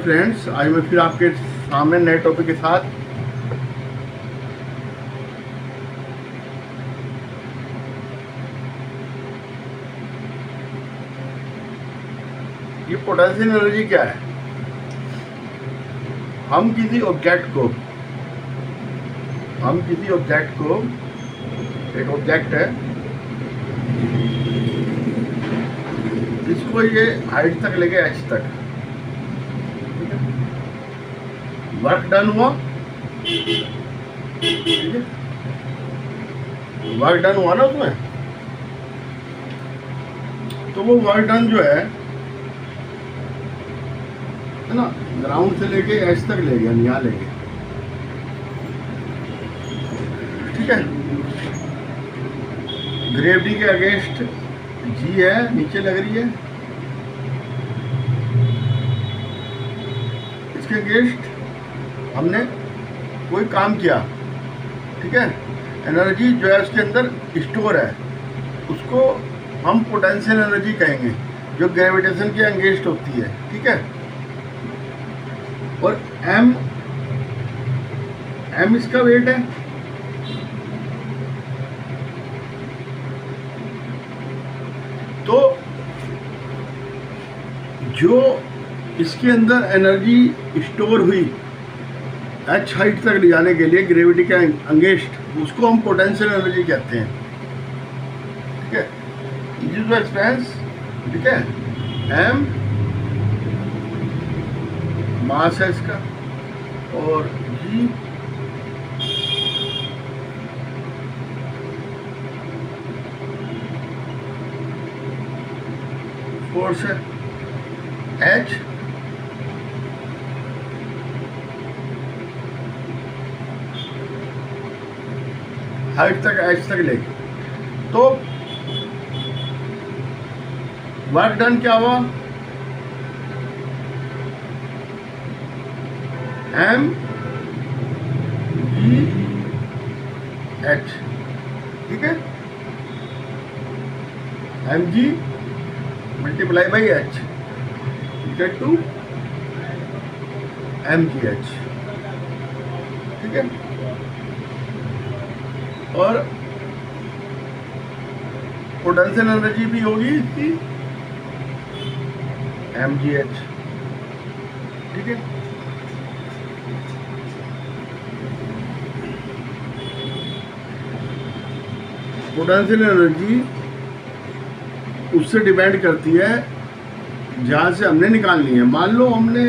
Friends, आज मैं फिर आपके सामने नए टॉपिक के साथ ये पोटेंशियल एनर्जी क्या है। हम किसी ऑब्जेक्ट को एक ऑब्जेक्ट है जिसको ये हाइट तक लेके एच तक वर्क डन हुआ, ठीक है, वर्क डन हुआ ना उसमें, तो वो वर्क डन जो है ना, ग्राउंड से लेके एच तक ले गया, यहाँ ले गया, ठीक है। ग्रेविटी के अगेंस्ट जी है, नीचे लग रही है, इसके अगेंस्ट हमने कोई काम किया, ठीक है। एनर्जी जो है उसके अंदर स्टोर है, उसको हम पोटेंशियल एनर्जी कहेंगे, जो ग्रेविटेशन के अगेंस्ट होती है, ठीक है। और एम इसका वेट है, तो जो इसके अंदर एनर्जी स्टोर हुई एच हाइट तक ले जाने के लिए ग्रेविटी के अगेंस्ट, उसको हम पोटेंशियल एनर्जी कहते हैं, ठीक है। इज द एक्सपेंस, ठीक है। एम मास है इसका, और जी फोर्स है, एच हाइट तक एच तक लेके, तो वर्क डन क्या हुआ, एम जी एच, ठीक है। M G multiply by H equal to M G H, ठीक है। और पोटेंशियल एनर्जी भी होगी इसकी एम जी एच, ठीक है। पोटेंशियल एनर्जी उससे डिपेंड करती है जहाँ से हमने निकालनी है। मान लो हमने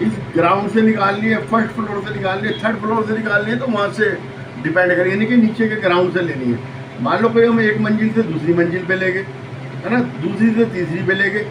इस ग्राउंड से निकालनी है, फर्स्ट फ्लोर से निकालनी है, थर्ड फ्लोर से निकालनी है, तो वहाँ से डिपेंड करिए, यानी कि नीचे के ग्राउंड से लेनी है। मान लो कोई हम एक मंजिल से दूसरी मंजिल पे ले गए, है ना, दूसरी से तीसरी पे ले गए,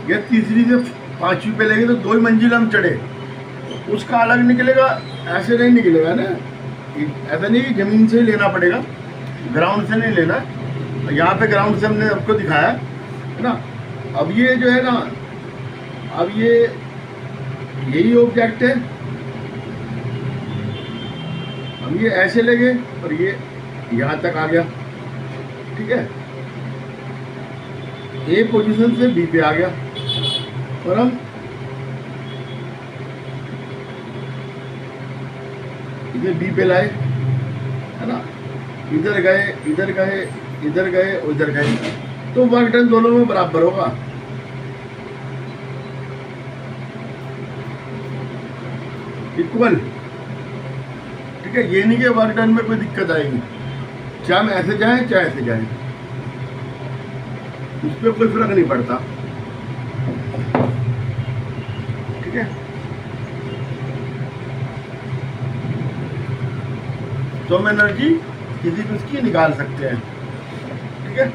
या तीसरी से पाँचवीं पे ले गए, तो 2 मंजिल हम चढ़े, तो उसका अलग निकलेगा, ऐसे नहीं निकलेगा ना। ऐसा नहीं कि ज़मीन से ही लेना पड़ेगा, ग्राउंड से नहीं लेना। यहाँ पे ग्राउंड से हमने आपको दिखाया है ना। अब ये जो है ना, अब ये यही ऑब्जेक्ट है, हम ये ऐसे ले गए और ये यहाँ तक आ गया, ठीक है। ए पोजीशन से बी पे आ गया, और हम इधर बी पे लाए, है ना, इधर गए, इधर गए, इधर गए, उधर गए, तो वर्क डन दोनों में बराबर होगा। इक्वल, ठीक है। ये नहीं कि वर्क डन में कोई दिक्कत आएगी, चाहे हम ऐसे जाएं चाहे ऐसे जाएं, उस पर कोई फर्क नहीं पड़ता, ठीक है। तो हम एनर्जी किसी भी उसकी निकाल सकते हैं, ठीक है।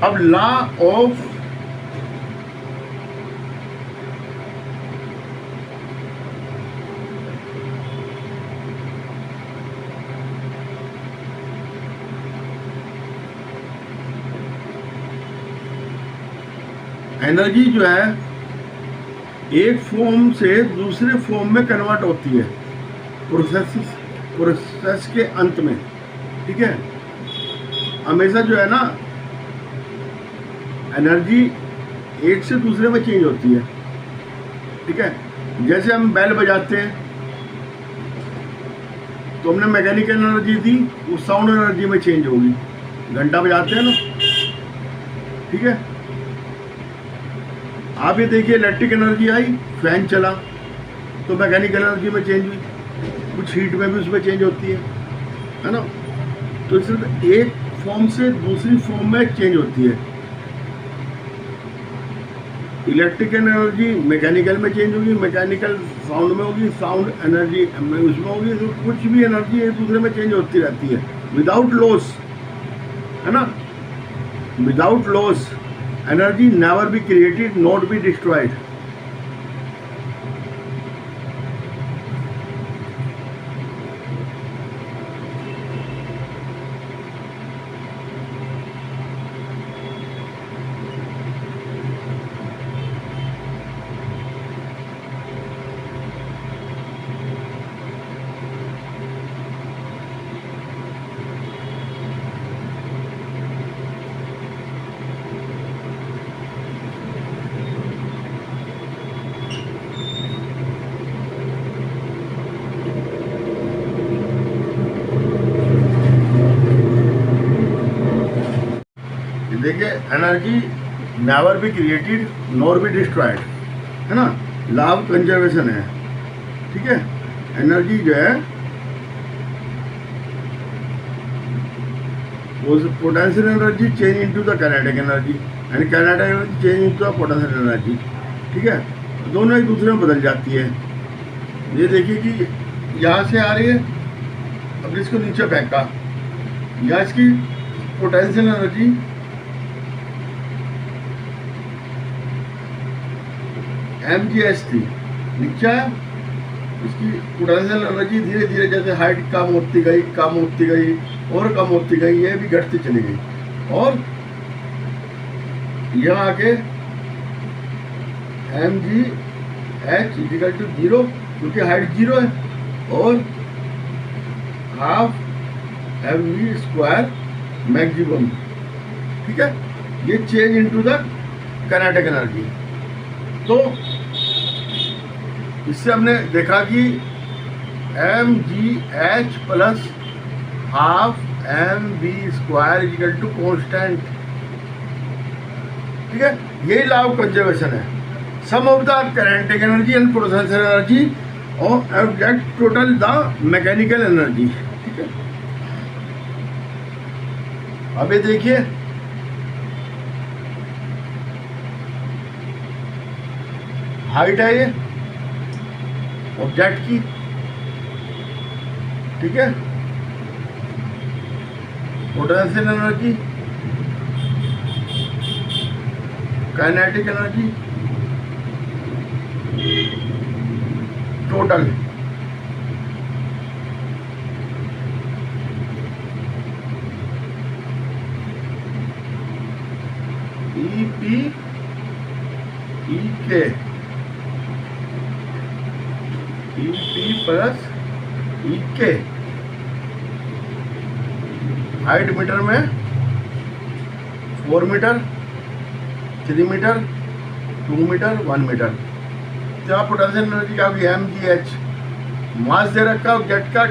अब लॉ ऑफ एनर्जी जो है एक फॉर्म से दूसरे फॉर्म में कन्वर्ट होती है प्रोसेस के अंत में, ठीक है। हमेशा जो है ना एनर्जी एक से दूसरे में चेंज होती है। ठीक है, जैसे हम बेल बजाते हैं तो हमने मैकेनिकल एनर्जी दी, वो साउंड एनर्जी में चेंज होगी। घंटा बजाते हैं ना, ठीक है। आप ये देखिए, इलेक्ट्रिक एनर्जी आई, फैन चला तो मैकेनिकल एनर्जी में चेंज हुई, कुछ हीट में भी उसमें चेंज होती है ना। तो सिर्फ एक फॉर्म से दूसरी फॉर्म में चेंज होती है। इलेक्ट्रिक एनर्जी मैकेनिकल में चेंज होगी, मैकेनिकल साउंड में होगी, साउंड एनर्जी में उसमें होगी। तो कुछ भी एनर्जी एक दूसरे में चेंज होती रहती है विदाउट लॉस, है ना। Without loss energy never be created, not be destroyed. देखिए, energy never be created nor be destroyed, है ना। लॉ ऑफ कंजर्वेशन है, ठीक है। एनर्जी जो है potential energy change into the kinetic energy and kinetic energy change into the potential energy, ठीक है। दोनों एक दूसरे में बदल जाती है। ये देखिए कि यहाँ से आ रही है, अब इसको नीचे फेंका, यहाँ इसकी पोटेंशियल एनर्जी mgh थी, नीचे है इसकी पोटेंशियल एनर्जी धीरे धीरे जैसे हाइट कम होती गई और कम होती गई, ये भी घटती चली गई। और यहाँ आके mgh इक्वल टू 0, क्योंकि हाइट 0 है, और हाफ mv स्क्वायर मैक्सिमम, ठीक है। ये change into the kinetic energy. तो इससे हमने देखा कि mgh plus half mv square equal to constant, ठीक है। यही लॉ ऑफ कंजर्वेशन है। Sum of the kinetic energy and potential energy और object total the mechanical energy, ठीक है। अब ये देखिए, हाइट है ये ऑब्जेक्ट की, ठीक है। Potential energy, kinetic energy, total, EP EK EP plus EK। Height meter में 4 मीटर, 3 मीटर, 2 मीटर, 1 मीटर। क्या पोटेंशियल एनर्जी का भी mgh। मास दे रखा ऑब्जेक्ट का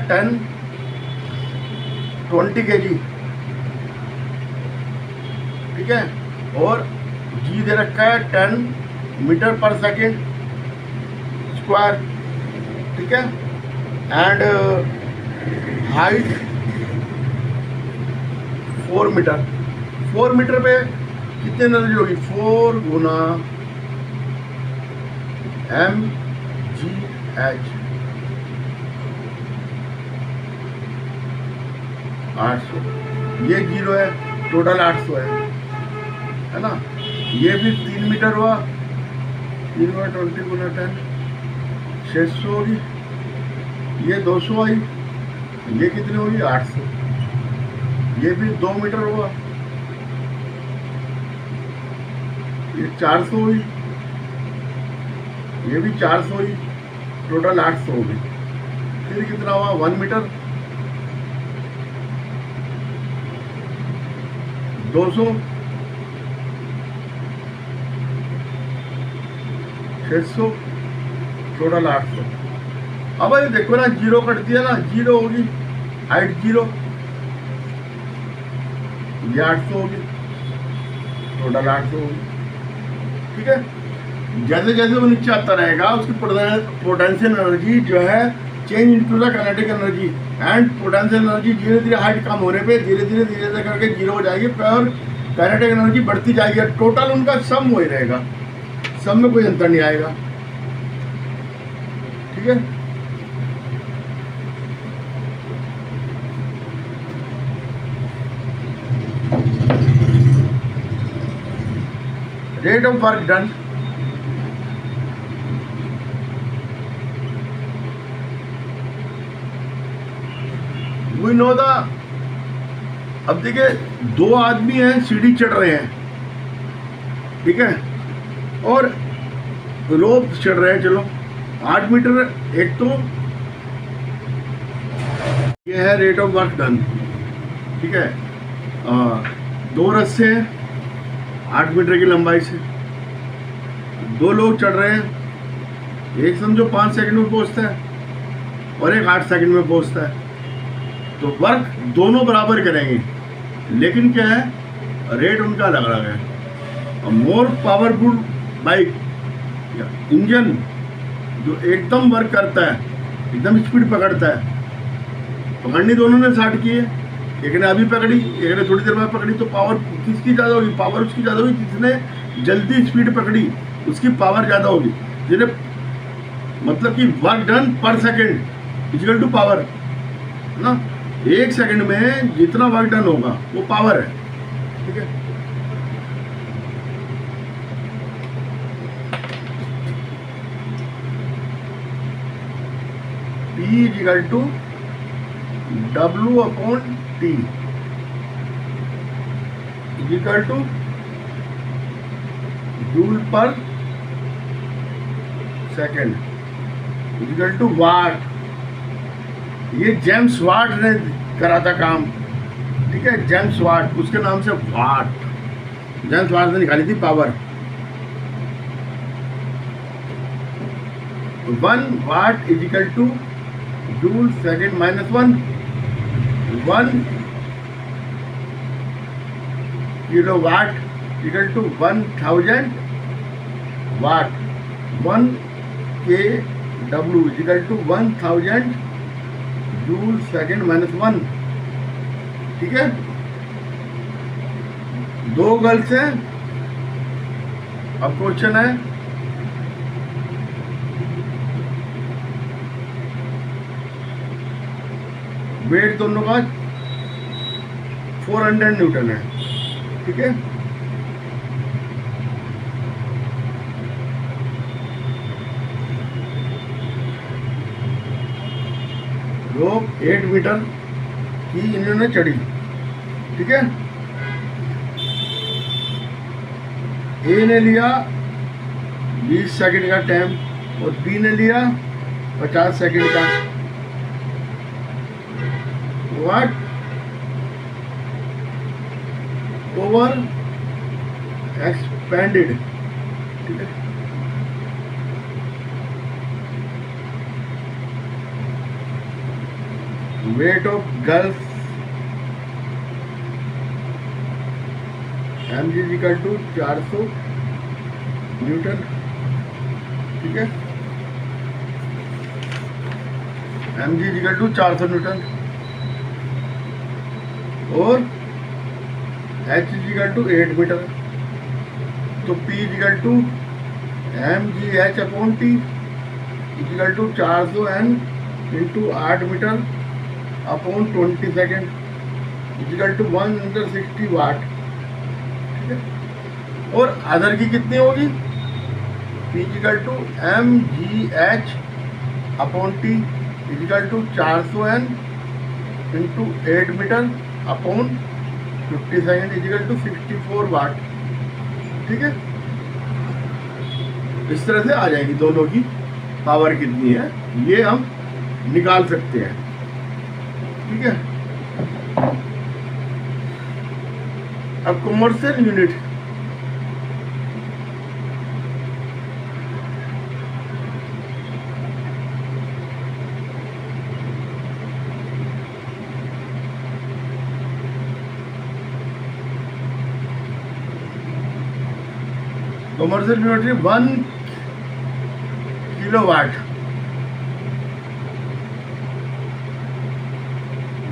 20 kg, ठीक है। और g दे रखा है 10 मीटर पर सेकेंड स्क्वायर, ठीक है। And height 4 metre. 4 मीटर पे कितनी एनर्जी होगी? 4 गुना mgh, 800। ये 0 है, टोटल 800 है ना। ये भी 3 मीटर हुआ, 3 गुना 20 गुना 10, 600 होगी। ये 200 आई, ये कितनी होगी? 800। ये भी 2 मीटर हुआ, ये 400 हुई, ये भी 400 हुई, टोटल 800 हो गई। फिर कितना हुआ? 1 मीटर, 200, 600, टोटल 800। अब ये देखो ना, जीरो कट दिया ना, जीरो होगी, हाइट जीरो, ये 800 होगी, टोटल 800 होगी। ठीक है, जैसे जैसे वो नीचे आता रहेगा उसकी पोटेंशियल एनर्जी जो है change into the kinetic energy, and potential energy धीरे धीरे हाइट कम होने पे धीरे धीरे करके जीरो हो जाएगी, और काइनेटिक एनर्जी बढ़ती जाएगी। टोटल उनका सम वही रहेगा, सम में कोई अंतर नहीं आएगा। ठीक है, rate of work done, we know the. अब देखिए, दो आदमी हैं, सीढ़ी चढ़ रहे हैं, ठीक है, और रोप चढ़ रहे हैं, चलो 8 मीटर एक, तो ये है रेट ऑफ वर्क डन। ठीक है, दो रस्से हैं 8 मीटर की लंबाई से, दो लोग चढ़ रहे हैं, एक समझो 5 सेकंड में पहुंचता है और एक 8 सेकंड में पहुंचता है, तो वर्क दोनों बराबर करेंगे, लेकिन क्या है, रेट उनका अलग अलग है। मोर पावरफुल बाइक या इंजन जो एकदम वर्क करता है, एकदम स्पीड पकड़ता है, पकड़नी दोनों ने स्टार्ट की है, एक ने अभी पकड़ी, एक ने थोड़ी देर बाद पकड़ी, तो पावर किसकी ज़्यादा होगी? पावर उसकी ज़्यादा होगी जिसने जल्दी स्पीड पकड़ी, उसकी पावर ज़्यादा होगी। जिन्हें मतलब कि वर्क डन पर सेकेंड इक्वल टू पावर, है ना, एक सेकंड में जितना वर्क डन होगा वो पावर है। ठीक है, P equal to W upon T equal to joule per second equal to watt. ये जेम्स वाट ने करा था काम, ठीक है, जेम्स वाट, उसके नाम से वाट, जेम्स वाट ने निकाली थी power. 1 watt equal to joule second minus 1 kilo watt equal to 1000 watt. 1 kW equal to 1000 joule second minus 1। ठीक है, दो गर्ल्स हैं। अब क्वेश्चन है, वेट दोनों का 400 न्यूटन है। ठीक है, रोप 8 मीटर की इन्होंने चढ़ी। ठीक है, ए ने लिया 20 सेकंड का टाइम और बी ने लिया 50 सेकंड का। What over expended. ठीक है, weight of girls mg equal to 400 newton. ठीक है, mg इक्वल टू 400 न्यूटन और h इक्वल टू 8 मीटर। तो p equal to mgh upon t equal to 400 n into 8 meter upon 20 second equal to 160 watt. और other की कितनी होगी? P equal to mgh upon t equal to 400 n into 8 meter upon 50 second equal to 64 वाट। ठीक है, इस तरह से आ जाएगी दोनों की पावर कितनी है, ये हम निकाल सकते हैं। ठीक है, अब commercial unit commercial unit 1 kilowatt,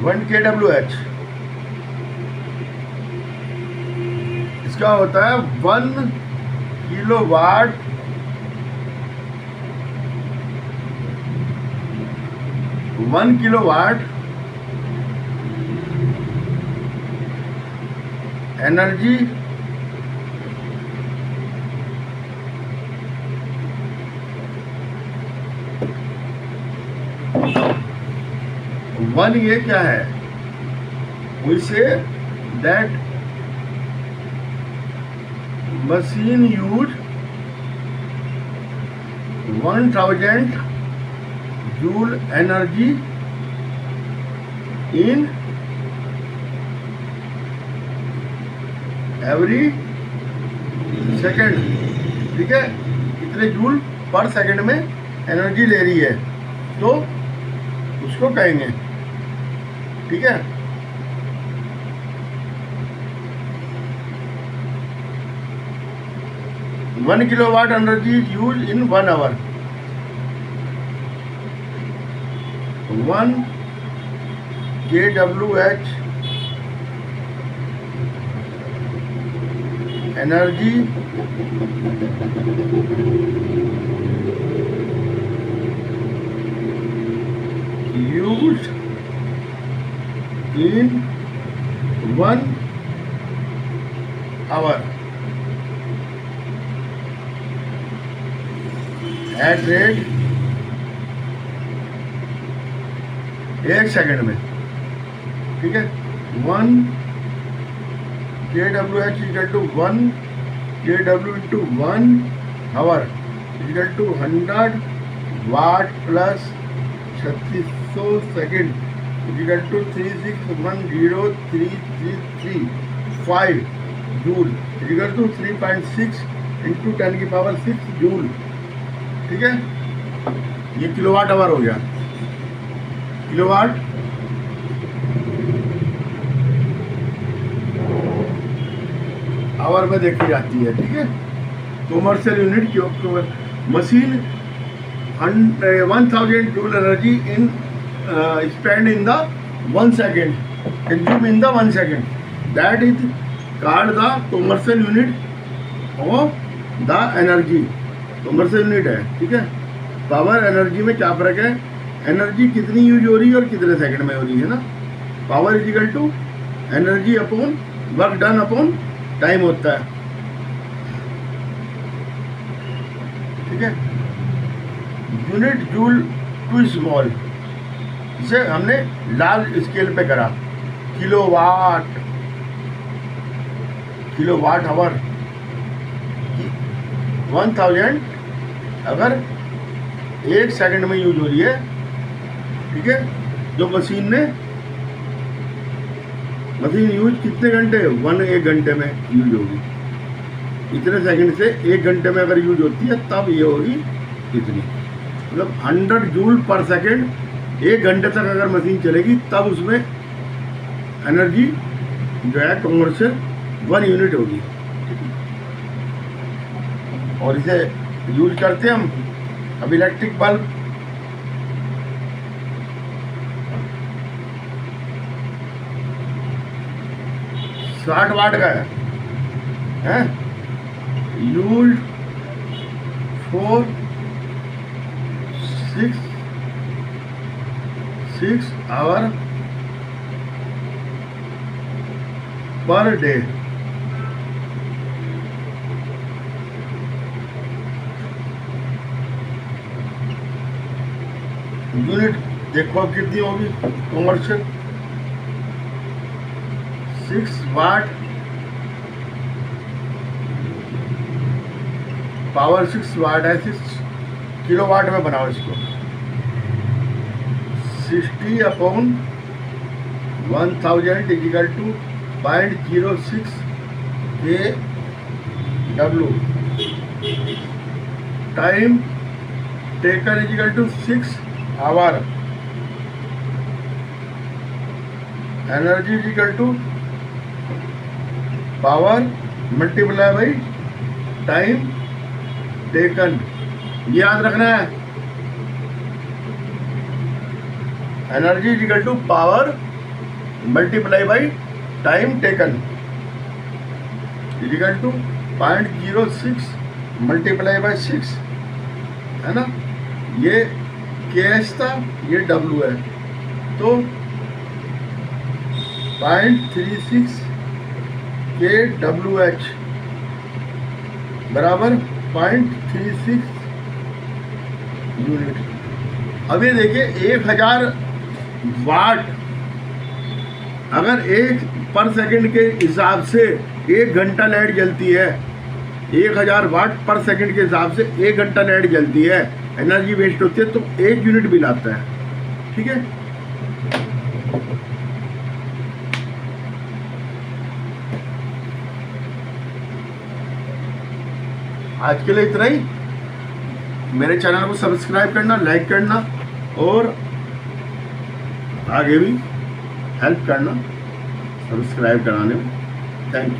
1 kWh, इसका होता है 1 किलोवाट, 1 किलोवाट एनर्जी वन, ये क्या है, we say that machine use 1000 joule energy in every second. ठीक है, कितने जूल पर सेकेंड में एनर्जी ले रही है, तो उसको कहेंगे। ठीक है, one kilowatt energy use in 1 hour, 1 kWh energy use in 1 hour at rate 1 second में। ठीक है, 1 kWh equal to 1 kW into 1 hour equal to 100 watt plus 3600 second equal to 3610333 joule equal to 3.6 into 10 की power 6 joule. ठीक है, ये kilowatt hour हो गया। Kilowatt hour में देखी जाती है। ठीक है, कमर्शियल यूनिट की machine 1000 joule energy in spend in the 1 second, consume in the 1 second, that is called the commercial unit of the energy। Commercial unit है। ठीक है, पावर एनर्जी में क्या फर्क है, एनर्जी कितनी यूज हो रही है और कितने सेकंड में हो रही है ना। Power is equal to energy upon work done upon time होता है। ठीक है, यूनिट जूल टू स्मॉल, इसे हमने लार्ज स्केल पे करा। किलोवाट, किलोवाट आवर 1000 अगर 1 सेकंड में यूज हो रही है। ठीक है, जो मशीन यूज कितने घंटे, 1 घंटे में यूज होगी। इतने सेकंड से 1 घंटे में अगर यूज होती है तब ये होगी इतनी, मतलब 100 जूल पर सेकंड 1 घंटे तक अगर मशीन चलेगी तब उसमें एनर्जी जो है कमर्शियल 1 यूनिट होगी। और इसे यूज करते हैं हम। अब इलेक्ट्रिक बल्ब, साठ वाट का है use for 6 hour per day. Unit देखो अब कितनी होगी कमर्शियल, 6 वाट पावर, 6 वाट है, 6 किलोवाट में बनाओ इसको। 60 upon 1000 equal to 0.06 kW। Time taken equal to 6 hour. Energy equal to power multiply by time taken, ये याद रखना है। Energy is equal to power multiply by time taken is equal to 0.06 multiply by 6, है ना। ये KH था, ये W है, तो 0.36 kWh बराबर 0.36 यूनिट। अब ये देखिए 1000 वाट अगर एक पर सेकंड के हिसाब से 1 घंटा लाइट जलती है, 1000 वाट पर सेकंड के हिसाब से 1 घंटा लाइट जलती है, एनर्जी वेस्ट होती है, तो 1 यूनिट बिल आता है। ठीक है, आज के लिए इतना ही। मेरे चैनल को सब्सक्राइब करना, लाइक करना और आगे भी हेल्प करना सब्सक्राइब कराने में। Thank you.